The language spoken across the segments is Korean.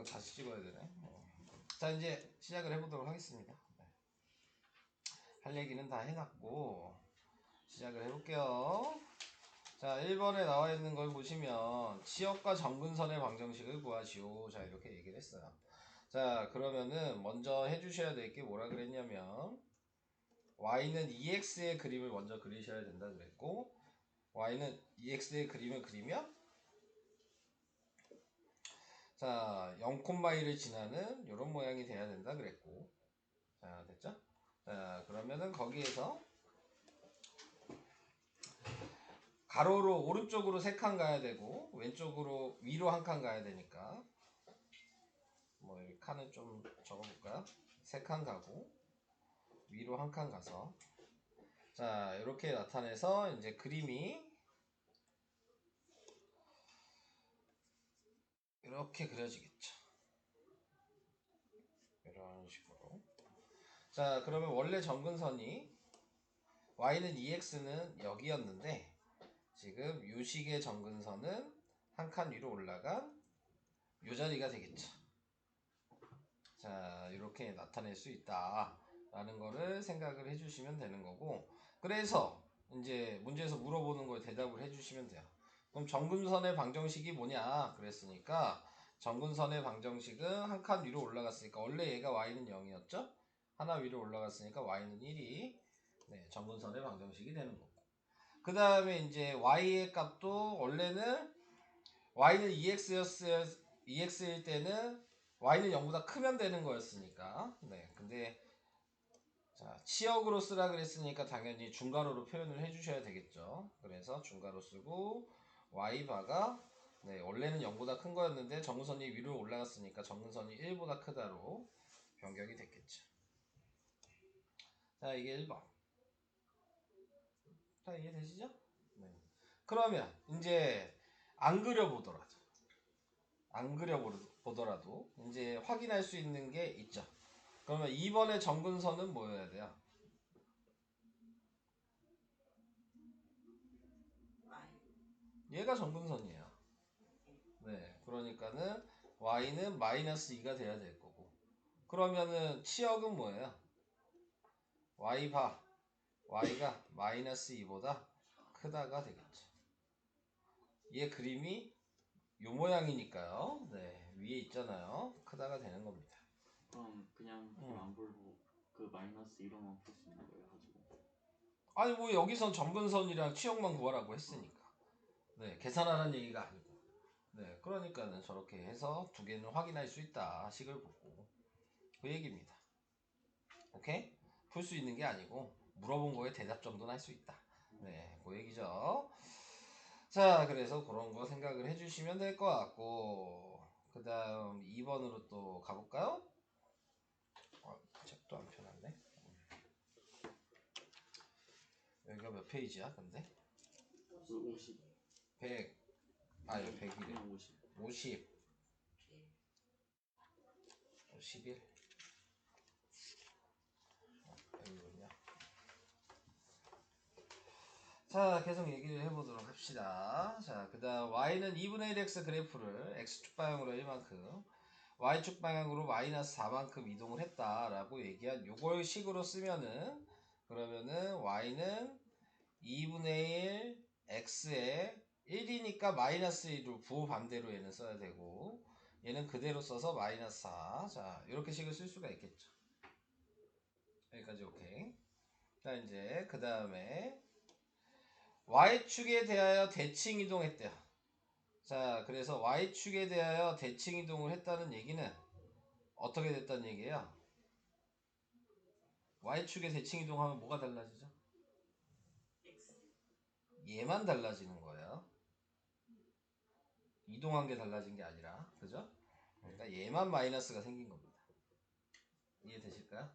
거 다시 찍어야 되네. 자, 이제 시작을 해보도록 하겠습니다. 할 얘기는 다 해놨고 시작을 해볼게요. 자, 1번에 나와 있는 걸 보시면 치역과 정근선의 방정식을 구하시오. 자, 이렇게 얘기를 했어요. 자, 그러면은 먼저 해주셔야 될 게 뭐라 그랬냐면 y는 ex의 그림을 먼저 그리셔야 된다 그랬고, y는 ex의 그림을 그리면 자, 0,1을 지나는 이런 모양이 돼야 된다 그랬고, 자, 됐죠? 자, 그러면은 거기에서 가로로 오른쪽으로 3칸 가야 되고 왼쪽으로 위로 1칸 가야 되니까 뭐 이 칸을 좀 적어볼까요? 3칸 가고 위로 1칸 가서 자, 이렇게 나타내서 이제 그림이 이렇게 그려지겠죠. 이런 식으로. 자, 그러면 원래 정근선이 y는 2x는 여기였는데 지금 요식의 정근선은 1칸 위로 올라간 요 자리가 되겠죠. 자, 이렇게 나타낼 수 있다 라는 거를 생각을 해주시면 되는 거고, 그래서 이제 문제에서 물어보는 걸 대답을 해주시면 돼요. 그럼 정근선의 방정식이 뭐냐 그랬으니까 정근선의 방정식은 1칸 위로 올라갔으니까 원래 얘가 y는 0이었죠. 하나 위로 올라갔으니까 y는 1이 네, 정근선의 방정식이 되는 거고, 그 다음에 이제 y의 값도 원래는 y는 2x일 때는 y는 0보다 크면 되는 거였으니까, 네, 근데 자, 치역으로 쓰라 그랬으니까 당연히 중괄호로 표현을 해주셔야 되겠죠. 그래서 중괄호 쓰고 y바가 네, 원래는 0보다 큰 거였는데 정근선이 위로 올라갔으니까 정근선이 1보다 크다로 변경이 됐겠죠. 자, 이게 1번. 자, 이해되시죠? 네. 그러면 이제 안 그려보더라도 이제 확인할 수 있는 게 있죠. 그러면 2번의 정근선은 뭐여야 돼요? 얘가 정근선이에요. 네, 그러니까는 y는 마이너스 2가 돼야 될 거고, 그러면은 치역은 뭐예요? y가 마이너스 2보다 크다가 되겠죠. 얘 그림이 요 모양이니까요. 네, 위에 있잖아요. 크다가 되는 겁니다. 그럼 그냥 안 풀고 그 마이너스 1호만 풀 수 있는 거예요 가지고? 아니 뭐 여기선 정근선이랑 치역만 구하라고 했으니까 네, 계산하라는 얘기가 아니고, 네, 그러니까는 저렇게 해서 두 개는 확인할 수 있다 식을 보고 그 얘기입니다. 오케이? 풀 수 있는 게 아니고 물어본 거에 대답 정도는 할 수 있다. 네, 그 얘기죠. 자, 그래서 그런 거 생각을 해주시면 될 것 같고, 그 다음 2번으로 또 가볼까요? 책도 안 펴놨네. 여기가 몇 페이지야 근데? 50. 100. 아, 이거 100이래. 50. 51. 여기군요. 자, 계속 얘기를 해보도록 합시다. 자, 그 다음 y는 2분의 1x 그래프를 x축 방향으로 1만큼 y축 방향으로 마이너스 4만큼 이동을 했다라고 얘기한 요걸 식으로 쓰면은, 그러면은 y는 2분의 1 x에 1이니까 마이너스 1을 부호 반대로 얘는 써야 되고, 얘는 그대로 써서 마이너스 4. 자, 이렇게 식을 쓸 수가 있겠죠. 여기까지 오케이. 자, 이제 그 다음에 y축에 대하여 대칭 이동했대요. 자, 그래서 y축에 대하여 대칭 이동을 했다는 얘기는 어떻게 됐다는 얘기예요? y축에 대칭 이동하면 뭐가 달라지죠? 얘만 달라지는 거예요. 이동한 게 달라진 게 아니라, 그죠? 그러니까 얘만 마이너스가 생긴 겁니다. 이해되실까요?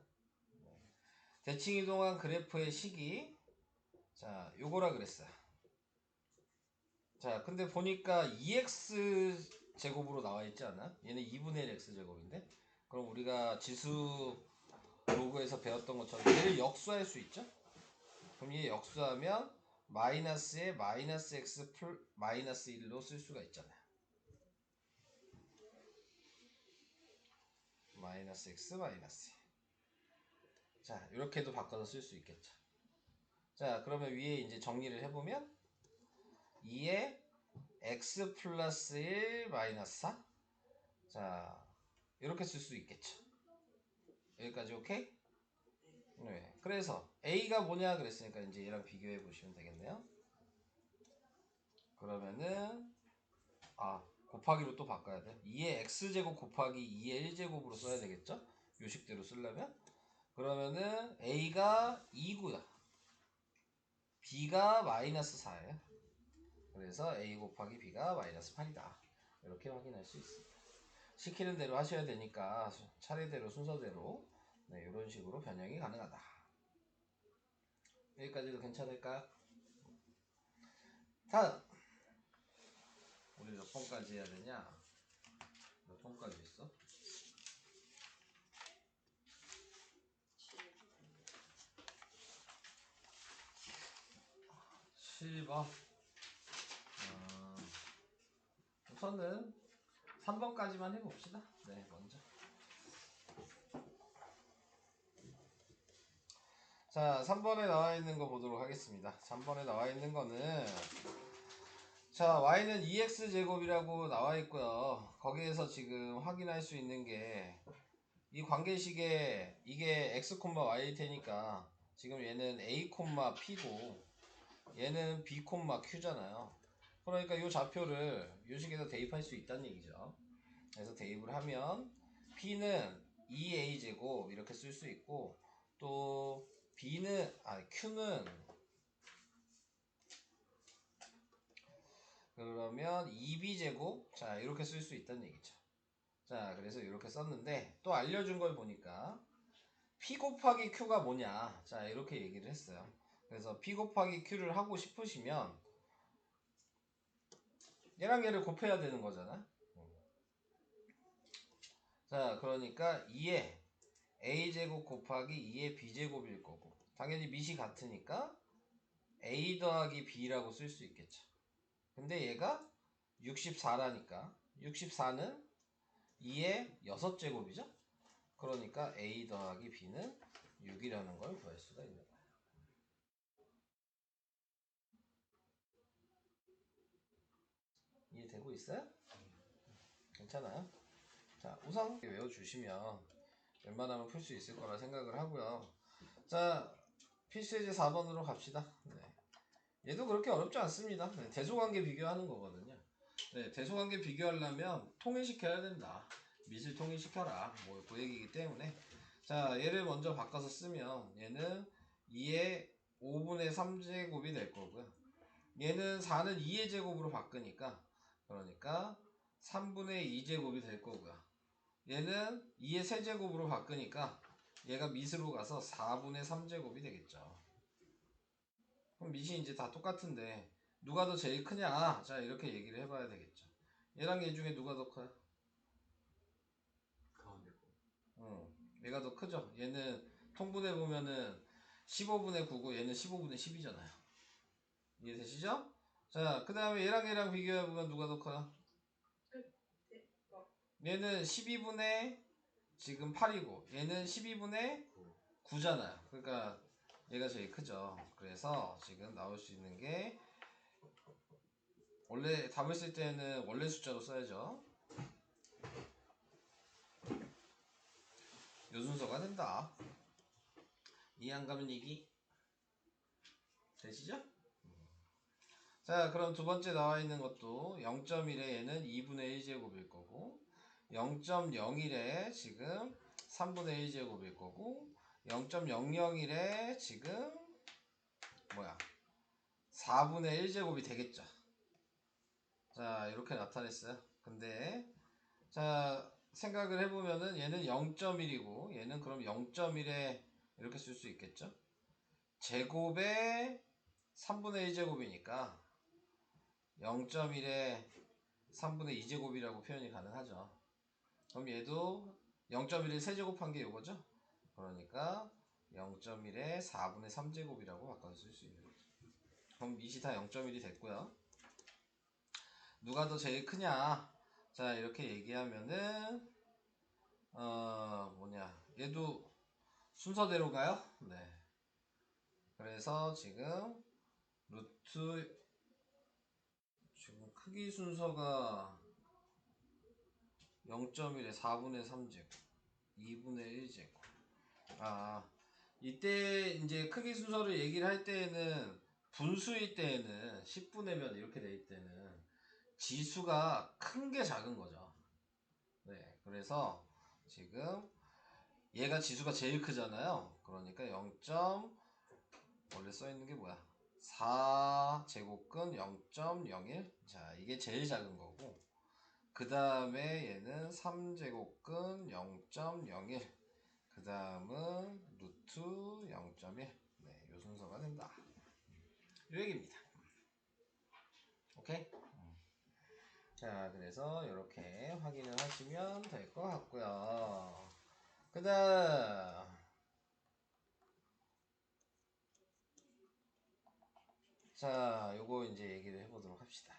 대칭 이동한 그래프의 식이 자, 요거라 그랬어요. 자, 근데 보니까 2x 제곱으로 나와 있지 않아? 얘는 2분의 1 x 제곱인데? 그럼 우리가 지수 로그에서 배웠던 것처럼 얘를 역수할 수 있죠? 그럼 얘 역수하면 마이너스에 마이너스 x 풀 마이너스 1로 쓸 수가 있잖아요. 마이너스 x 마이너스 2. 자, 이렇게도 바꿔서 쓸 수 있겠죠. 자, 그러면 위에 이제 정리를 해보면 2에 x 플러스 1 마이너스 4. 자, 이렇게 쓸 수 있겠죠. 여기까지 오케이? 네. 그래서 a가 뭐냐 그랬으니까 이제 얘랑 비교해 보시면 되겠네요. 그러면은 곱하기로 또 바꿔야 돼. 2의 x제곱 곱하기 2의 1제곱으로 써야 되겠죠? 요식대로 쓰려면. 그러면은 a가 2고요. b가 마이너스 4예요. 그래서 a 곱하기 b가 마이너스 8이다. 이렇게 확인할 수 있습니다. 시키는 대로 하셔야 되니까 차례대로 순서대로 네, 이런 식으로 변형이 가능하다. 여기까지도 괜찮을까요? 다음 우리 몇 번까지 해야 되냐? 몇 번까지 있어? 7번. 우선은 3번까지만 해봅시다. 네, 먼저. 자, 3번에 나와 있는 거 보도록 하겠습니다. 3번에 나와 있는 거는 자, y는 2x제곱이라고 나와 있고요. 거기에서 지금 확인할 수 있는 게 이 관계식에 이게 x, y일 테니까 지금 얘는 a, p고 얘는 b, q잖아요. 그러니까 이 좌표를 이 식에다 대입할 수 있다는 얘기죠. 그래서 대입을 하면 p는 2a제곱 이렇게 쓸 수 있고 또 q는 그러면 2b제곱 자 이렇게 쓸 수 있다는 얘기죠. 자 그래서 이렇게 썼는데 또 알려준 걸 보니까 p 곱하기 q가 뭐냐 자 이렇게 얘기를 했어요. 그래서 p 곱하기 q를 하고 싶으시면 얘랑 얘를 곱해야 되는 거잖아. 자 그러니까 2에 a제곱 곱하기 2의 b제곱일 거고 당연히 밑이 같으니까 a 더하기 b라고 쓸 수 있겠죠. 근데 얘가 64라니까 64는 2의 6제곱이죠. 그러니까 a 더하기 b는 6이라는 걸 구할 수가 있는 거예요. 이해되고 있어요? 괜찮아요? 자 우선 외워주시면 웬만하면 풀 수 있을 거라 생각을 하고요. 자 필수예제 4번으로 갑시다. 네. 얘도 그렇게 어렵지 않습니다. 네, 대소관계 비교하는 거거든요. 네, 대소관계 비교하려면 통일시켜야 된다. 밑을 통일시켜라. 뭐 그 얘기이기 때문에 자 얘를 먼저 바꿔서 쓰면 얘는 2의 5분의 3제곱이 될 거고요. 얘는 4는 2의 제곱으로 바꾸니까 그러니까 3분의 2제곱이 될 거고요. 얘는 2의 세제곱으로 바꾸니까 얘가 밑으로 가서 4분의 3제곱이 되겠죠. 그럼 밑이 이제 다 똑같은데 누가 더 제일 크냐? 자 이렇게 얘기를 해봐야 되겠죠. 얘랑 얘 중에 누가 더 커요? 가운데 얘가 더 크죠. 얘는 통분해 보면은 15분의 9고 얘는 15분의 10이잖아요. 이해되시죠? 자 그 다음에 얘랑 비교해 보면 누가 더 커요? 얘는 12분의 지금 8이고 얘는 12분의 9잖아요. 그러니까 얘가 제일 크죠. 그래서 지금 나올 수 있는 게 원래 답을 쓸 때는 원래 숫자로 써야죠. 요 순서가 된다. 이해 안 가면 얘기 되시죠? 자 그럼 두 번째 나와 있는 것도 0.1에 얘는 2분의 1제곱일 거고 0.01에 지금 3분의 1제곱일 거고 0.001에 지금 4분의 1제곱이 되겠죠. 자 이렇게 나타냈어요. 근데 자 생각을 해보면은 얘는 0.1이고 얘는 그럼 0.1에 이렇게 쓸 수 있겠죠. 제곱에 3분의 1제곱이니까 0.1에 3분의 2제곱이라고 표현이 가능하죠. 그럼 얘도 0.1에 세제곱한 게 이거죠. 그러니까 0.1에 4분의 3제곱이라고 바꿔서 쓸 수 있는 거죠. 그럼 밑이 다 0.1이 됐고요. 누가 더 제일 크냐? 자 이렇게 얘기하면은 얘도 순서대로 가요? 네. 그래서 지금 루트 지금 크기 순서가 0.1에 4분의 3제곱 2분의 1제곱. 이때 이제 크기 순서를 얘기를 할 때에는 분수일 때에는 10분의 몇 이렇게 될 때는 지수가 큰 게 작은 거죠. 네. 그래서 지금 얘가 지수가 제일 크잖아요. 그러니까 0. 원래 써 있는 게 뭐야? 4제곱근 0.01. 자, 이게 제일 작은 거고. 그 다음에 얘는 3제곱근 0.01. 그 다음은 루트 0.1. 네, 요 순서가 된다. 요 얘기입니다. 오케이? 자, 그래서 이렇게 확인을 하시면 될 것 같고요. 그 다음 자, 요거 이제 얘기를 해보도록 합시다.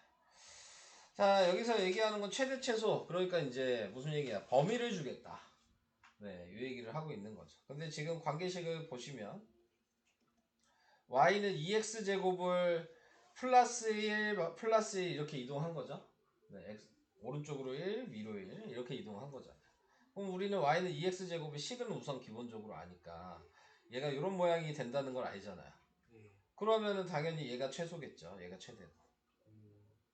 자, 여기서 얘기하는 건 최대 최소. 그러니까 이제 무슨 얘기야? 범위를 주겠다. 네, 이 얘기를 하고 있는 거죠. 근데 지금 관계식을 보시면 y는 2x제곱을 플러스 1, 플러스 1 이렇게 이동한 거죠. 네, 오른쪽으로 1, 위로 1 이렇게 이동한 거잖아요. 그럼 우리는 y는 2x제곱의 식은 우선 기본적으로 아니까 얘가 이런 모양이 된다는 걸 알잖아요. 그러면은 당연히 얘가 최소겠죠. 얘가 최대고.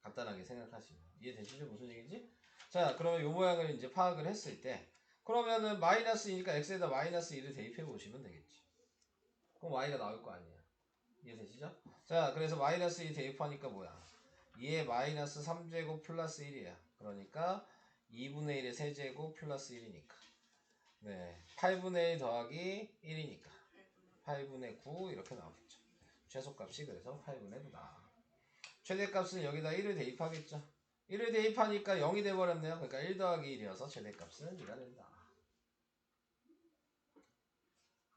간단하게 생각하시면 이해되시죠? 무슨 얘기인지? 자, 그러면 이 모양을 이제 파악을 했을 때 그러면은 마이너스이니까 x에다 마이너스 1을 대입해 보시면 되겠지. 그럼 y가 나올 거 아니야. 이해되시죠? 자, 그래서 마이너스 2 대입하니까 뭐야? 2에 마이너스 3제곱 플러스 1이야. 그러니까 2분의 1의 세제곱 플러스 1이니까. 네, 8분의 1 더하기 1이니까 8분의 9 이렇게 나오겠죠. 최소값이 그래서 8분의 9다. 최대값은 여기다 1을 대입하겠죠. 1을 대입하니까 0이 돼버렸네요. 그러니까 1 더하기 1이어서 최대값은 2가 된다.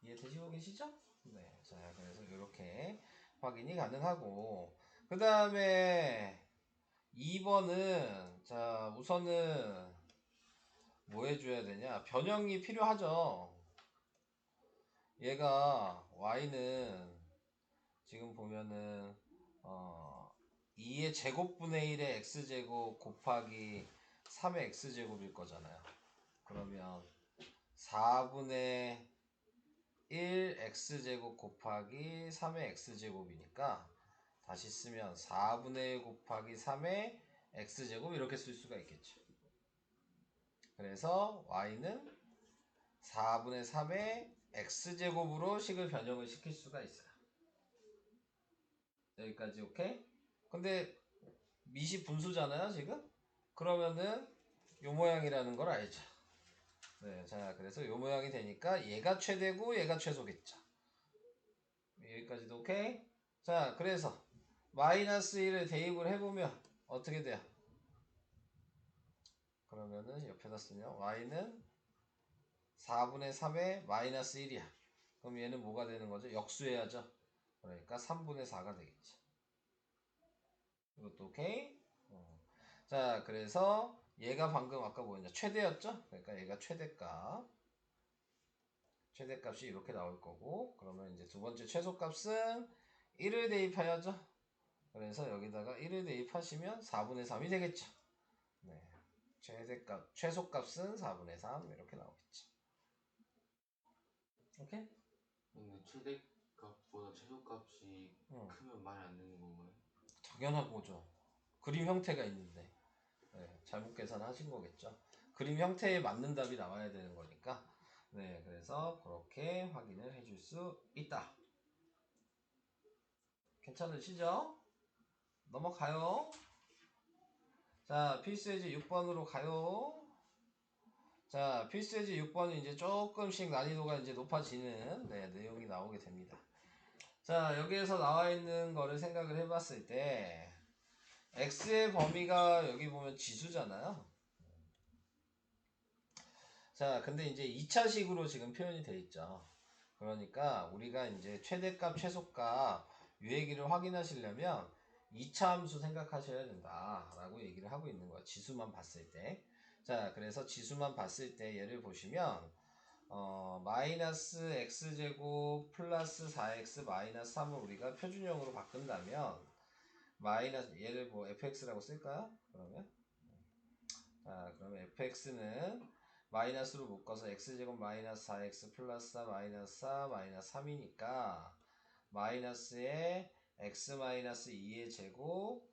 이해되시고 계시죠? 네. 자, 그래서 이렇게 확인이 가능하고 그 다음에 2번은 자, 우선은 뭐 해줘야 되냐? 변형이 필요하죠. 얘가 y는 지금 보면은 2의 제곱분의 1의 x제곱 곱하기 3의 x제곱일 거잖아요. 그러면 4분의 1 x제곱 곱하기 3의 x제곱이니까 다시 쓰면 4분의 1 곱하기 3의 x제곱 이렇게 쓸 수가 있겠죠. 그래서 y는 4분의 3의 x제곱으로 식을 변형을 시킬 수가 있어요. 여기까지 오케이? 근데 미시 분수잖아요 지금? 그러면은 요 모양이라는 걸 알죠. 네, 자 그래서 요 모양이 되니까 얘가 최대고 얘가 최소겠죠. 여기까지도 오케이? 자 그래서 마이너스 1을 대입을 해보면 어떻게 돼요? 그러면은 옆에다 쓰면 y는 4분의 3의 마이너스 1이야. 그럼 얘는 뭐가 되는 거죠? 역수해야죠. 그러니까 3분의 4가 되겠지. 이것도 오케이? 자, 그래서 얘가 방금 아까 뭐였냐? 최대였죠? 그러니까 얘가 최대값. 최대값이 이렇게 나올 거고, 그러면 이제 두 번째 최소값은 1을 대입해야죠. 그래서 여기다가 1을 대입하시면 4분의 3이 되겠죠. 네. 최소값은 4분의 3 이렇게 나오겠죠. 오케이? 근데 최대값보다 최소값이 크면 말이 안 되는 건가요? 당연한 거죠. 그림 형태가 있는데. 네, 잘못 계산하신 거겠죠. 그림 형태에 맞는 답이 나와야 되는 거니까. 네, 그래서 그렇게 확인을 해줄 수 있다. 괜찮으시죠? 넘어가요. 자, 필수예제 6번으로 가요. 자, 필수예제 6번은 이제 조금씩 난이도가 이제 높아지는 내용이 나오게 됩니다. 자, 여기에서 나와 있는 거를 생각을 해봤을 때 x의 범위가 여기 보면 지수잖아요. 자, 근데 이제 2차식으로 지금 표현이 돼 있죠. 그러니까 우리가 이제 최대값, 최소값 이 얘기를 확인하시려면 2차 함수 생각하셔야 된다라고 얘기를 하고 있는 거야. 지수만 봤을 때. 자, 그래서 지수만 봤을 때 얘를 보시면 마이너스 x제곱 플러스 4x 마이너스 3을 우리가 표준형으로 바꾼다면 마이너스 얘를 뭐 fx라고 쓸까요? 그러면 자, 그러면 fx는 마이너스로 묶어서 x제곱 마이너스 4x 플러스 4 마이너스 4 마이너스 3이니까 마이너스에 x 마이너스 2의 제곱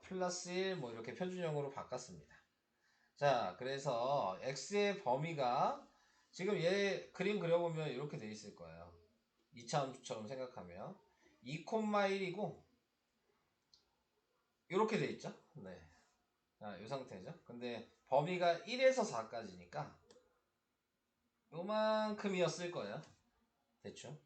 플러스 1 뭐 이렇게 표준형으로 바꿨습니다. 자, 그래서 x의 범위가 지금 얘 그림 그려보면 이렇게 돼 있을 거예요. 2차 함수처럼 생각하면 2,1이고 이렇게 돼 있죠. 네. 자, 이 상태죠. 근데 범위가 1에서 4까지니까 요만큼이었을 거예요. 대충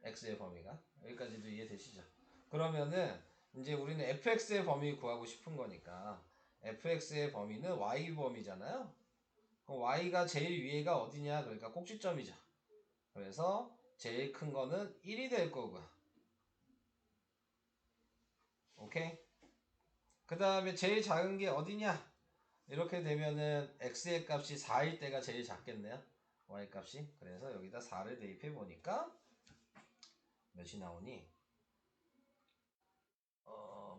x의 범위가 여기까지도 이해되시죠? 그러면은 이제 우리는 fx의 범위 구하고 싶은 거니까 fx의 범위는 y 범위잖아요. 그럼 y가 제일 위에가 어디냐? 그러니까 꼭지점이죠. 그래서 제일 큰 거는 1이 될 거고요. 오케이? 그 다음에 제일 작은 게 어디냐? 이렇게 되면은 x의 값이 4일 때가 제일 작겠네요. y 값이. 그래서 여기다 4를 대입해 보니까 몇이 나오니?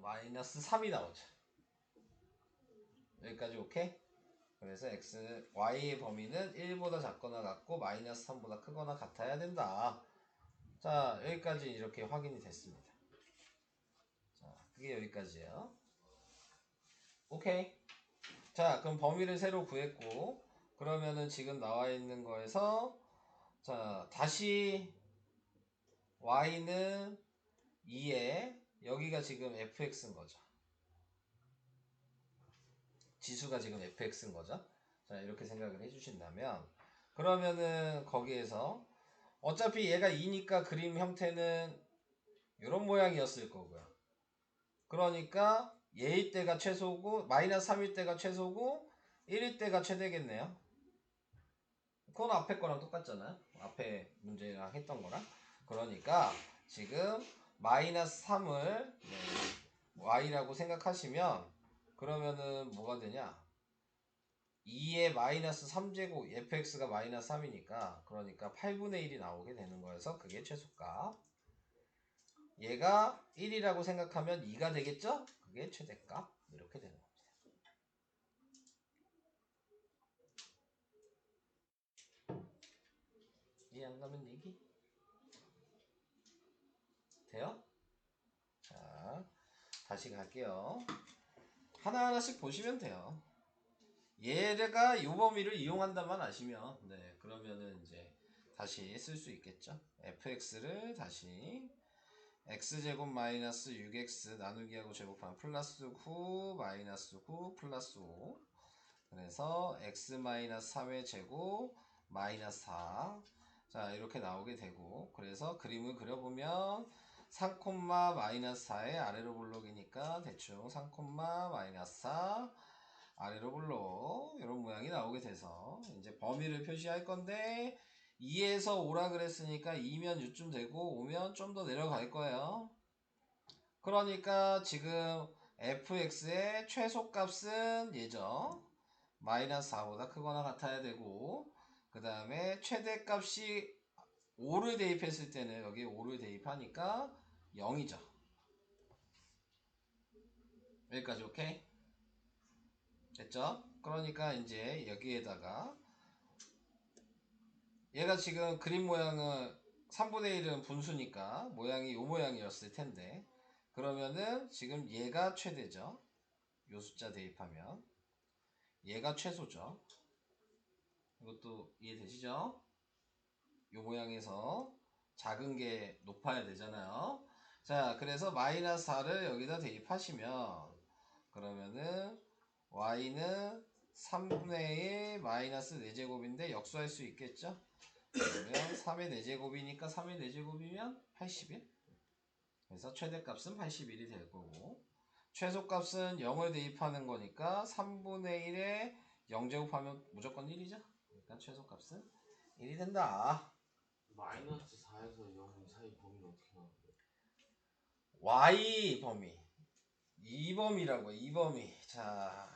마이너스 3이 나오죠. 여기까지 오케이? 그래서 y의 범위는 1보다 작거나 같고 마이너스 3보다 크거나 같아야 된다. 자, 여기까지 이렇게 확인이 됐습니다. 자, 그게 여기까지예요. 오케이. 자, 그럼 범위를 새로 구했고 그러면은 지금 나와 있는 거에서 자, 다시 y는 2에 여기가 지금 fx인 거죠. 지수가 지금 fx인 거죠. 자, 이렇게 생각을 해주신다면 그러면은 거기에서 어차피 얘가 2니까 그림 형태는 이런 모양이었을 거고요. 그러니까 얘일 때가 최소고 마이너스 3일 때가 최소고 1일 때가 최대겠네요. 그건 앞에 거랑 똑같잖아요. 앞에 문제랑 했던 거랑. 그러니까 지금 마이너스 3을 y라고 생각하시면 그러면은 뭐가 되냐? 2의 마이너스 3제곱 fx가 마이너스 3이니까 그러니까 8분의 1이 나오게 되는 거여서 그게 최소값. 얘가 1이라고 생각하면 2가 되겠죠? 그게 최대값. 이렇게 되는 겁니다. 이해 안 가면 얘기? 돼요? 자, 다시 갈게요. 하나하나씩 보시면 돼요. 얘가 이 범위를 이용한다만 아시면 네, 그러면은 이제 다시 쓸 수 있겠죠. fx를 다시 x제곱 마이너스 6x 나누기하고 제곱하면 플러스 9 마이너스 9 플러스 5 그래서 x 마이너스 3의 제곱 마이너스 4 자 이렇게 나오게 되고 그래서 그림을 그려보면 3, 마이너스 4의 아래로 블록이니까 대충 3, 마이너스 4 아래로 블록 이런 모양이 나오게 돼서 이제 범위를 표시할 건데 2에서 5라 그랬으니까 2면 6쯤 되고 5면 좀 더 내려갈 거예요. 그러니까 지금 fx의 최소값은 얘죠. 마이너스 4보다 크거나 같아야 되고 그 다음에 최대값이 5를 대입했을 때는 여기 5를 대입하니까 0이죠. 여기까지 오케이? 됐죠? 그러니까 이제 여기에다가 얘가 지금 그림 모양은 3분의 1은 분수니까 모양이 요 모양이었을 텐데 그러면은 지금 얘가 최대죠. 요 숫자 대입하면 얘가 최소죠. 이것도 이해되시죠? 요 모양에서 작은 게 높아야 되잖아요. 자, 그래서 마이너스 4를 여기다 대입하시면 그러면은 y는 3분의 1 마이너스 4제곱인데 역수할 수 있겠죠? 그러면 3의 4제곱이니까 3의 4제곱이면 81 그래서 최대값은 81이 될 거고 최소값은 0을 대입하는 거니까 3분의 1에 0제곱하면 무조건 1이죠. 그러니까 최소값은 1이 된다. 마이너스 4에서 0 사이 범위는 어떻게 나와요? y 범위 2범위라고 2범위 자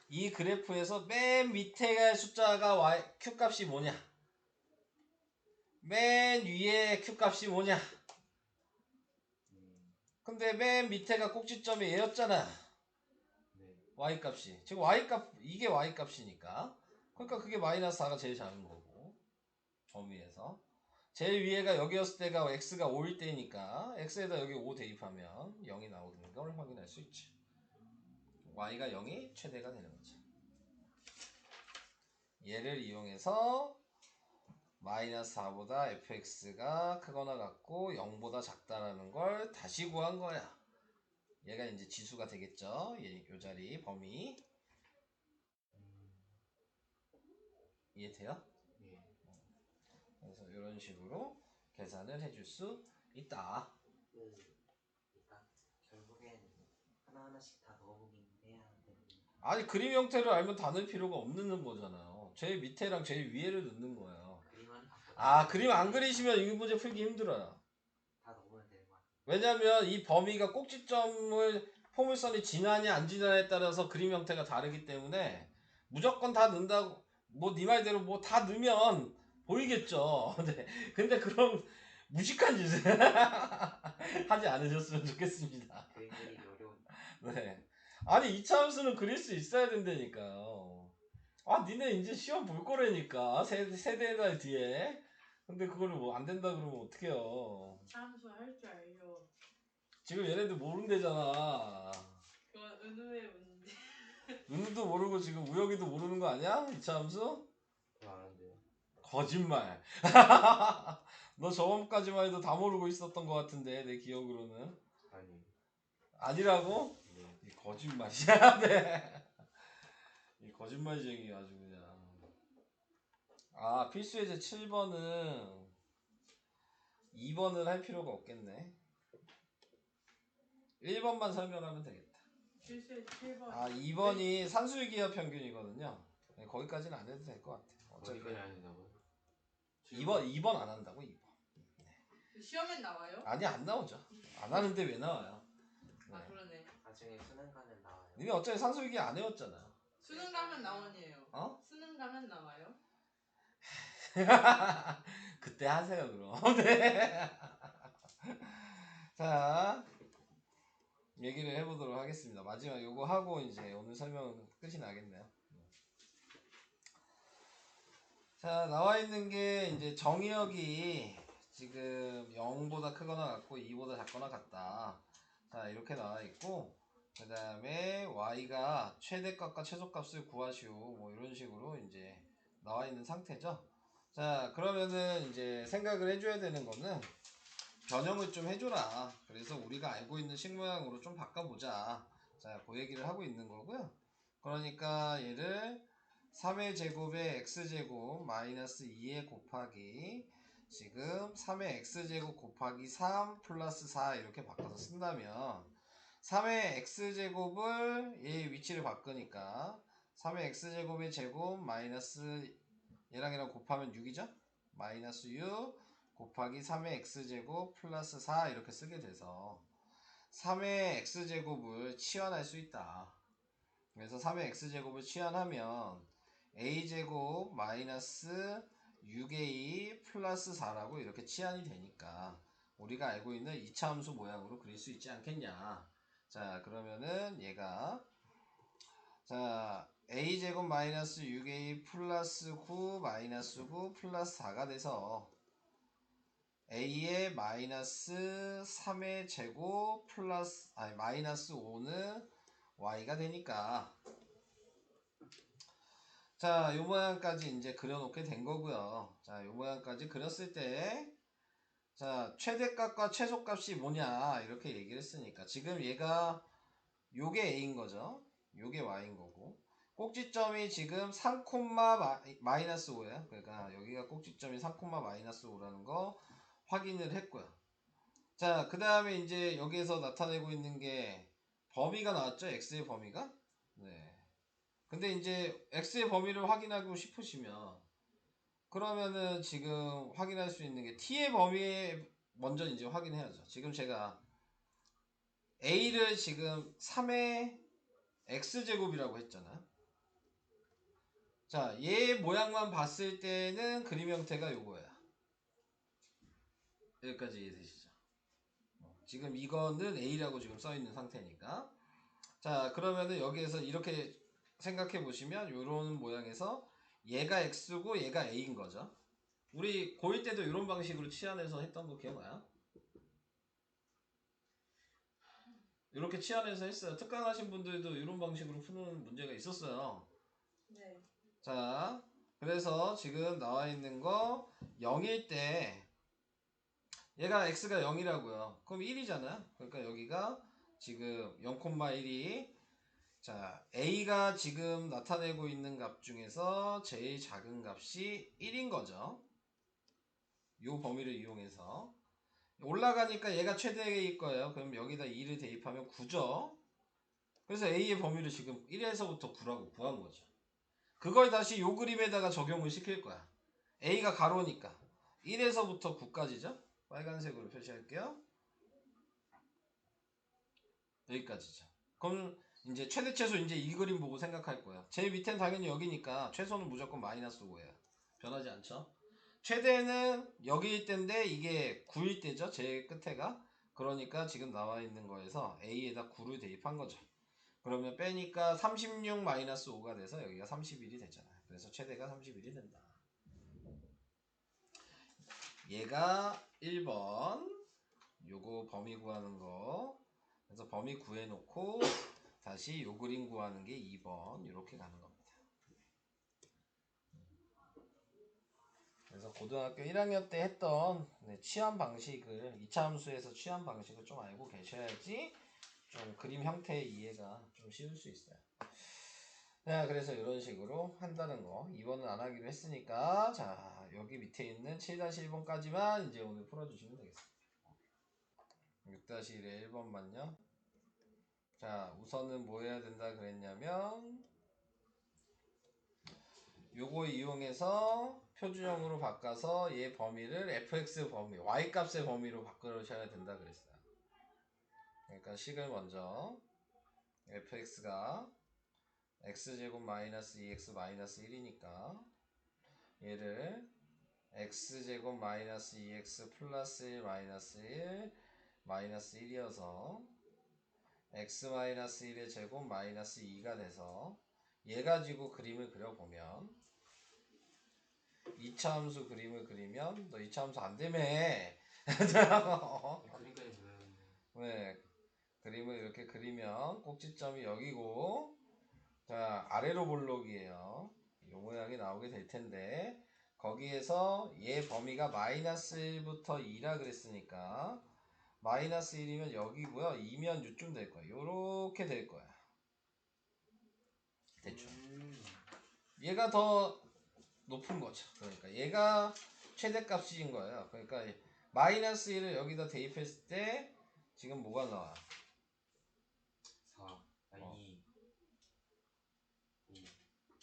이 그래프에서 맨 밑에 숫자가 q 값이 뭐냐? 맨 위에 q 값이 뭐냐? 근데 맨 밑에가 꼭지점이 얘였잖아. 네. y 값이. 지금 y 값, 이게 y 값이니까. 그러니까 그게 마이너스 4가 제일 작은 거고. 범위에서. 제일 위에가 여기였을 때가 x가 5일 때니까 x에다 여기 5 대입하면 0이 나오는 걸 확인할 수 있지. y가 0이 최대가 되는 거지. 얘를 이용해서 마이너스 4보다 fx가 크거나 같고 0보다 작다라는 걸 다시 구한 거야. 얘가 이제 지수가 되겠죠. 요 자리 범위. 이해돼요? 예. 그래서 이런 식으로 계산을 해줄 수 있다. 그러니까 결국엔 하나하나씩 다 넣어보긴 해야 되는. 아니 그림 형태를 알면 다 넣을 필요가 없는 거잖아요. 제일 밑에랑 제일 위에를 넣는 거예요. 그림만 바꿔. 아 그림 안 그리시면 이 문제 풀기 힘들어요. 다 넣으면 되는 거 같아요. 왜냐면 이 범위가 꼭지점을 포물선이 지나냐 안 지나냐에 따라서 그림 형태가 다르기 때문에 무조건 다 넣는다고 뭐 네 말대로 뭐 다 넣으면 보이겠죠. 근데 그럼 무식한 짓을 하지 않으셨으면 좋겠습니다. 그림 그리기 어려운. 네. 아니 2차 함수는 그릴 수 있어야 된다니까요. 아 니네 이제 시험 볼 거라니까 세대나 뒤에. 근데 그거를 뭐 안 된다 그러면 어떡해요. 함수 할 줄 알죠. 지금 얘네들 모른대잖아. 그건 은우의 문제. 은우도 모르고 지금 우혁이도 모르는 거 아니야? 2차 함수? 저 아는데요. 거짓말. 너 저번까지만 해도 다 모르고 있었던 것 같은데 내 기억으로는. 아니. 아니라고? 네. 이 거짓말이야. 네. 이 거짓말쟁이 아주 그냥. 아 필수예제 7번은 2번을 할 필요가 없겠네. 1번만 설명하면 되겠다. 실수의 7번. 아 2번이 산술기하 평균이거든요. 네, 거기까지는 안 해도 될 것 같아. 어차피 어디까지 안 된다고요? 2번 안 한다고 2번. 시험엔 나와요? 아니 안 나오죠. 안 하는데 왜 나와요? 아 네. 그러네. 나중에 수능 가면 나와요. 니네 어차피 산술기 안 해왔잖아. 수능 가면 나오네요. 어? 수능 가면 나와요? 그때 하세요 그럼. 네. 자 얘기를 해보도록 하겠습니다. 마지막 요거 하고 이제 오늘 설명 끝이 나겠네요. 자 나와 있는 게 이제 정의역이 지금 0보다 크거나 같고 2보다 작거나 같다. 자 이렇게 나와 있고 그 다음에 y가 최대값과 최소값을 구하시오 뭐 이런 식으로 이제 나와 있는 상태죠. 자 그러면은 이제 생각을 해줘야 되는 거는 변형을 좀 해줘라. 그래서 우리가 알고 있는 식 모양으로 좀 바꿔보자. 자 그 얘기를 하고 있는 거고요. 그러니까 얘를 3의 제곱에 x제곱 마이너스 2의 곱하기 지금 3의 x제곱 곱하기 3 플러스 4 이렇게 바꿔서 쓴다면 3의 x제곱을 얘의 위치를 바꾸니까 3의 x제곱의 제곱 마이너스 얘랑 얘랑 곱하면 6이죠? 마이너스 6 곱하기 3의 x제곱 플러스 4 이렇게 쓰게 돼서 3의 x제곱을 치환할 수 있다. 그래서 3의 x제곱을 치환하면 a제곱 마이너스 6a 플러스 4라고 이렇게 치환이 되니까 우리가 알고 있는 2차 함수 모양으로 그릴 수 있지 않겠냐. 자 그러면은 얘가 자 a제곱 마이너스 6a 플러스 9 마이너스 9 플러스 4가 돼서 a의 마이너스 3의 제곱 플러스 아니 마이너스 5는 y가 되니까 자 요 모양까지 이제 그려놓게 된 거고요. 자 요 모양까지 그렸을 때 자 최대값과 최소값이 뭐냐 이렇게 얘기를 했으니까 지금 얘가 요게 a인 거죠. 요게 y인 거고 꼭지점이 지금 3, 마이너스 5예요. 그러니까 여기가 꼭지점이 3, 마이너스 5라는 거 확인을 했고요. 자 그 다음에 이제 여기에서 나타내고 있는 게 범위가 나왔죠. x의 범위가. 네. 근데 이제 x의 범위를 확인하고 싶으시면 그러면은 지금 확인할 수 있는 게 t의 범위 먼저 이제 확인해야죠. 지금 제가 a를 지금 3의 x제곱이라고 했잖아요. 자, 얘 모양만 봤을 때는 그림 형태가 요거야. 여기까지 이해되시죠? 지금 이거는 A라고 지금 써 있는 상태니까. 자, 그러면은 여기에서 이렇게 생각해 보시면 요런 모양에서 얘가 X고 얘가 A인 거죠. 우리 고1 때도 이런 방식으로 치환해서 했던 거 기억나요? 이렇게 치환해서 했어요. 특강하신 분들도 이런 방식으로 푸는 문제가 있었어요. 네. 자, 그래서 지금 나와 있는 거 0일 때 얘가 x가 0이라고요. 그럼 1이잖아요. 그러니까 여기가 지금 0,1이 자, a가 지금 나타내고 있는 값 중에서 제일 작은 값이 1인 거죠. 요 범위를 이용해서 올라가니까 얘가 최대일 거예요. 그럼 여기다 2를 대입하면 9죠. 그래서 a의 범위를 지금 1에서부터 9라고 구한 거죠. 그걸 다시 요 그림에다가 적용을 시킬 거야. a가 가로니까 1에서부터 9까지죠. 빨간색으로 표시할게요. 여기까지죠. 그럼 이제 최대 최소 이제 이 그림 보고 생각할 거야. 제일 밑엔 당연히 여기니까 최소는 무조건 마이너스 5예요. 변하지 않죠. 최대는 여기일 때인데 이게 9일 때죠. 제일 끝에가. 그러니까 지금 나와 있는 거에서 a에다 9를 대입한 거죠. 그러면 빼니까 36 마이너스 5가 돼서 여기가 31이 되잖아요. 그래서 최대가 31이 된다. 얘가 1번 요거 범위 구하는 거. 그래서 범위 구해놓고 다시 요 그림 구하는 게 2번 이렇게 가는 겁니다. 그래서 고등학교 1학년 때 했던 취한 방식을 2차 함수에서 취한 방식을 좀 알고 계셔야지 좀 그림 형태의 이해가 좀 쉬울 수 있어요. 자, 그래서 이런 식으로 한다는 거. 2번은 안 하기로 했으니까 자, 여기 밑에 있는 7-1번까지만 이제 오늘 풀어주시면 되겠습니다. 6-1의 1번만요. 자, 우선은 뭐 해야 된다 그랬냐면 요거 이용해서 표준형으로 바꿔서 얘 범위를 fx 범위, y 값의 범위로 바꾸셔야 된다 그랬어요. 그러니까 식을 먼저 fx가 x제곱 마이너스 2x 마이너스 1이니까 얘를 x제곱 마이너스 2x 플러스 1 마이너스 1 마이너스 1이어서 x 마이너스 1의 제곱 마이너스 2가 돼서 얘 가지고 그림을 그려보면 2차 함수 그림을 그리면 너 2차 함수 안 되며 그러니까요 뭐예요? 네, 그림을 이렇게 그리면 꼭지점이 여기고 자 아래로 볼록이에요. 이 모양이 나오게 될 텐데 거기에서 얘 범위가 마이너스 1부터 2라 그랬으니까 마이너스 1이면 여기고요. 2면 요쯤 될 거야. 요렇게 될 거야. 대충. 얘가 더 높은 거죠. 그러니까 얘가 최대값인 거예요. 그러니까 마이너스 1을 여기다 대입했을 때 지금 뭐가 나와? 4 2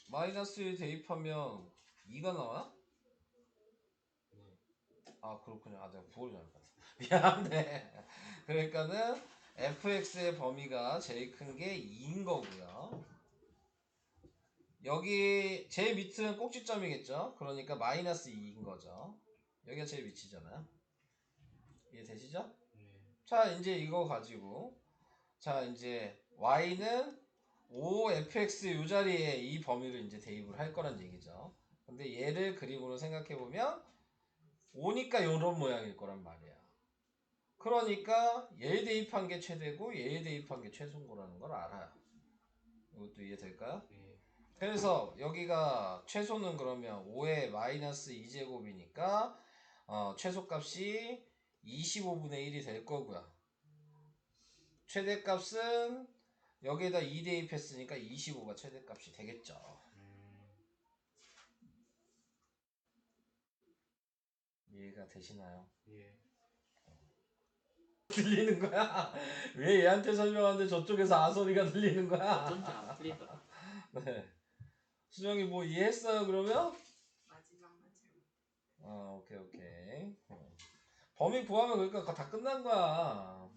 마이너스 1 대입하면 2가 나와? 네. 아 그렇군요. 아 내가 구호를 잘못 봤어. 미안해. 그러니까는 fx의 범위가 제일 큰 게 2인 거고요. 여기 제일 밑은 꼭지점이겠죠. 그러니까 마이너스 2인 거죠. 여기가 제일 밑이잖아요. 이해되시죠? 네. 자 이제 이거 가지고 자 이제 y는 5fx 요 자리에 이 범위를 이제 대입을 할 거란 얘기죠. 근데 얘를 그림으로 생각해 보면 5니까 요런 모양일 거란 말이야. 그러니까 얘 대입한 게 최대고 얘 대입한 게 최소인 거라는 걸 알아요. 이것도 이해될까요? 네. 그래서 여기가 최소는 그러면 5의 마이너스 2제곱이니까 최소값이 25분의 1이 될 거고요. 최대값은 여기에다 2 대입했으니까 25가 최대값이 되겠죠. 이해가 되시나요? 예. 들리는 거야? 왜 얘한테 설명하는데 저쪽에서 아소리가 들리는 거야? 어쩐지 안 풀리더라. 네. 수정이 뭐 이해했어요 그러면? 마지막만 잘. 오케이. 범위 구하면 그러니까 다 끝난 거야.